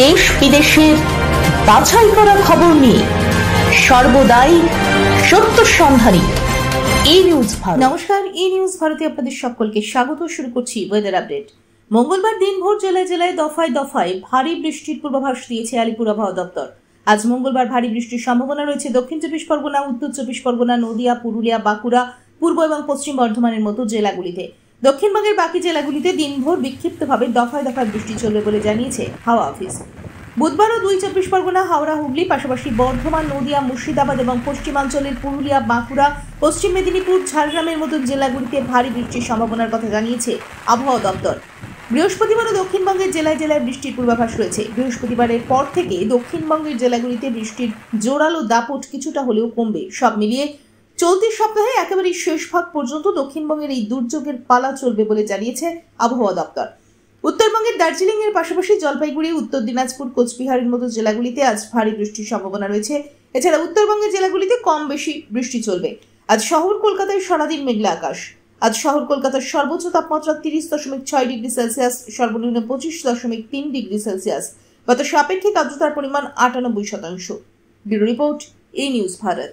দেশ বিদেশের বাছাই করা খবর নিয়ে সর্বদাই সত্য সন্ধানী ই নিউজ ভারত। নমস্কার, ই নিউজ ভারতে আপনাদের সকলকে স্বাগত। শুরু করছি ওয়েদার আপডেট। মঙ্গলবার দিনভর জেলায় জেলায় দফায় দফায় ভারী বৃষ্টির পূর্বাভাস দিয়েছে আলিপুর আবহাওয়া দপ্তর। আজ মঙ্গলবার ভারী বৃষ্টির সম্ভাবনা রয়েছে দক্ষিণ চব্বিশ পরগনা, উত্তর চব্বিশ পরগনা, নদিয়া, পুরুলিয়া, বাঁকুড়া, পূর্ব এবং পশ্চিম বর্ধমানের মতো জেলাগুলিতে। দক্ষিণবঙ্গের বাকি জেলাগুলিতে দিনভর বিক্ষিপ্তভাবে দফায় দফায় বৃষ্টি চলবে বলে জানিয়েছে হাওয়া অফিস। বুধবার ও 2 চব্বিশ পরগনা, হাওড়া, হুগলি, পাশাপাশি বর্ধমান, নদিয়া, মুর্শিদাবাদ এবং পশ্চিমাঞ্চলের পুরুলিয়া, বাঁকুড়া, পশ্চিম মেদিনীপুর, ঝাড়গ্রামের মতো জেলাগুলিতে ভারী বৃষ্টির সম্ভাবনার কথা জানিয়েছে আবহাওয়া দপ্তর। বৃহস্পতিবারও দক্ষিণবঙ্গের জেলায় জেলায় বৃষ্টির পূর্বাভাস রয়েছে। বৃহস্পতিবারের পর থেকে দক্ষিণবঙ্গের জেলাগুলিতে বৃষ্টির জোরালো দাপট কিছুটা হলেও কমবে। সব মিলিয়ে চলতি সপ্তাহে একেবারে শেষ ভাগ পর্যন্ত দক্ষিণবঙ্গের এই দুর্যোগের পালা চলবে বলে জানিয়েছে আবহাওয়া দপ্তর। উত্তরবঙ্গের দার্জিলিং এর পাশাপাশি জলপাইগুড়ি, উত্তর দিনাজপুর, কোচবিহারের মতো জেলাগুলিতে আজ ভারী বৃষ্টির সম্ভাবনা রয়েছে। এছাড়া উত্তরবঙ্গের জেলাগুলিতে কম বেশি বৃষ্টি চলবে। আজ শহর কলকাতায় সারাদিন মেঘলা আকাশ। আজ শহর কলকাতার সর্বোচ্চ তাপমাত্রা 30.6 ডিগ্রি সেলসিয়াস, সর্বনিম্ন 25.3 ডিগ্রি সেলসিয়াস। গত সাপেক্ষিক আর্দ্রতার পরিমাণ 98%। ব্যুরো রিপোর্ট, ই নিউজ ভারত।